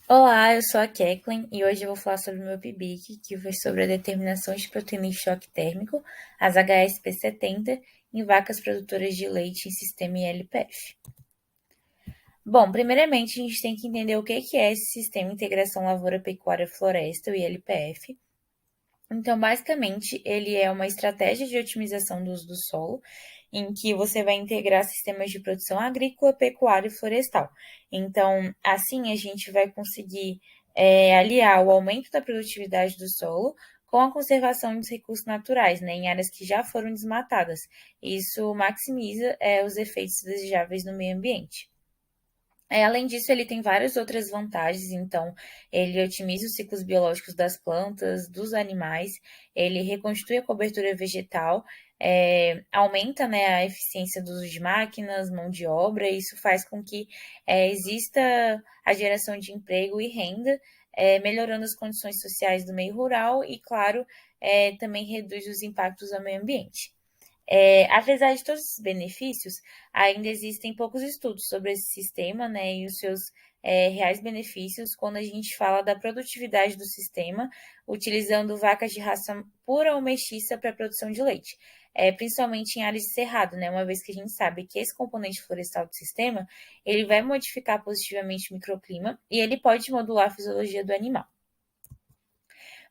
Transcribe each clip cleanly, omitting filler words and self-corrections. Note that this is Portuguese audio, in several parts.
Olá, eu sou a Keklin e hoje eu vou falar sobre o meu PIBIC, que foi sobre a determinação de proteína em choque térmico, as HSP70, em vacas produtoras de leite em sistema ILPF. Bom, primeiramente a gente tem que entender o que é esse Sistema Integração Lavoura Pecuária Floresta, o ILPF. Então, basicamente, ele é uma estratégia de otimização do uso do solo, em que você vai integrar sistemas de produção agrícola, pecuária e florestal. Então, assim, a gente vai conseguir aliar o aumento da produtividade do solo com a conservação dos recursos naturais, né, em áreas que já foram desmatadas. Isso maximiza os efeitos desejáveis no meio ambiente. Além disso, ele tem várias outras vantagens, então, ele otimiza os ciclos biológicos das plantas, dos animais, ele reconstitui a cobertura vegetal, aumenta, né, a eficiência do uso de máquinas, mão de obra, e isso faz com que exista a geração de emprego e renda, melhorando as condições sociais do meio rural e, claro, também reduz os impactos ao meio ambiente. Apesar de todos esses benefícios, ainda existem poucos estudos sobre esse sistema, né, e os seus reais benefícios quando a gente fala da produtividade do sistema, utilizando vacas de raça pura ou mestiça para a produção de leite, principalmente em áreas de cerrado, né, uma vez que a gente sabe que esse componente florestal do sistema, ele vai modificar positivamente o microclima e ele pode modular a fisiologia do animal.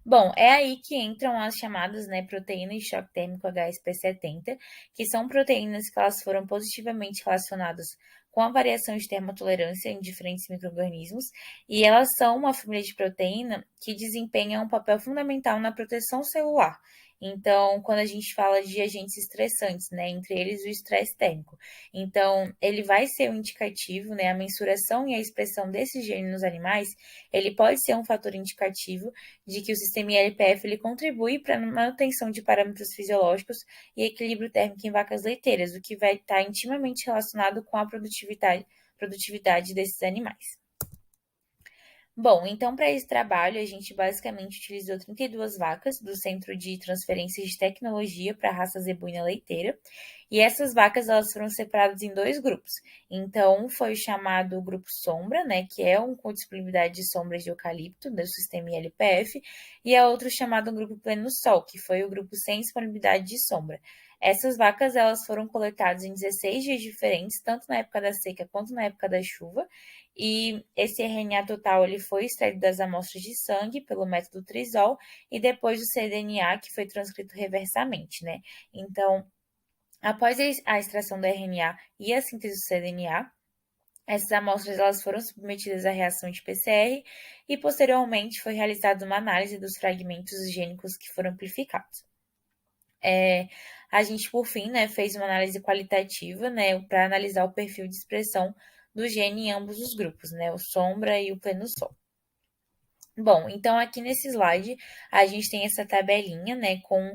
Bom, é aí que entram as chamadas, né, proteínas de choque térmico HSP70, que são proteínas que elas foram positivamente relacionadas com a variação de termotolerância em diferentes micro-organismos, e elas são uma família de proteína que desempenha um papel fundamental na proteção celular. Então, quando a gente fala de agentes estressantes, né, entre eles o estresse térmico. Então, ele vai ser um indicativo, né, a mensuração e a expressão desse gene nos animais, ele pode ser um fator indicativo de que o sistema ILPF ele contribui para a manutenção de parâmetros fisiológicos e equilíbrio térmico em vacas leiteiras, o que vai estar intimamente relacionado com a produtividade desses animais. Bom, então para esse trabalho a gente basicamente utilizou 32 vacas do Centro de Transferência de Tecnologia para a raça zebuína leiteira, e essas vacas elas foram separadas em dois grupos. Então, um foi o chamado grupo sombra, né, que é um com disponibilidade de sombras de eucalipto do sistema ILPF, e a outro chamado grupo pleno sol, que foi o grupo sem disponibilidade de sombra. Essas vacas elas foram coletadas em 16 dias diferentes, tanto na época da seca quanto na época da chuva, e esse RNA total ele foi extraído das amostras de sangue pelo método Trisol e depois do cDNA que foi transcrito reversamente, né? Então, após a extração do RNA e a síntese do cDNA, essas amostras elas foram submetidas à reação de PCR e posteriormente foi realizada uma análise dos fragmentos gênicos que foram amplificados. A gente, por fim, né, fez uma análise qualitativa, né, para analisar o perfil de expressão do gene em ambos os grupos, né, o sombra e o pleno sol. Bom, então aqui nesse slide a gente tem essa tabelinha, né, com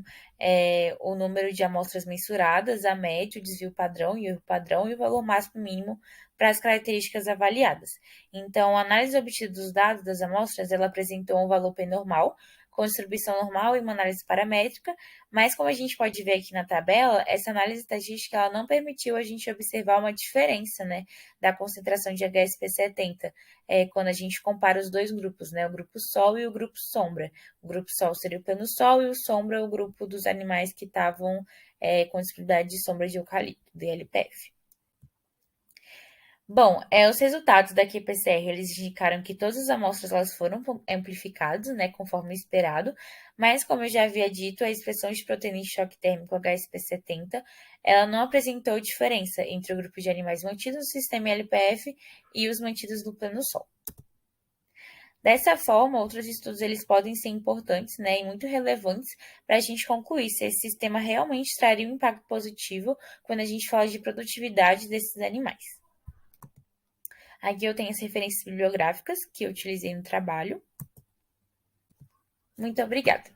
o número de amostras mensuradas, a média, o desvio padrão e o erro padrão e o valor máximo mínimo para as características avaliadas. Então, a análise obtida dos dados das amostras, ela apresentou um valor P normal, com distribuição normal e uma análise paramétrica, mas como a gente pode ver aqui na tabela, essa análise estatística ela não permitiu a gente observar uma diferença, né, da concentração de HSP70 quando a gente compara os dois grupos, né? O grupo Sol e o grupo Sombra. O grupo Sol seria o plano Sol e o Sombra é o grupo dos animais que estavam com disponibilidade de sombra de eucalipto, DLPF. Bom, os resultados da QPCR, eles indicaram que todas as amostras elas foram amplificadas, né, conforme esperado, mas como eu já havia dito, a expressão de proteína de choque térmico HSP70, ela não apresentou diferença entre o grupo de animais mantidos no sistema LPF e os mantidos no plano Sol. Dessa forma, outros estudos eles podem ser importantes, né, e muito relevantes para a gente concluir se esse sistema realmente traria um impacto positivo quando a gente fala de produtividade desses animais. Aqui eu tenho as referências bibliográficas que eu utilizei no trabalho. Muito obrigada.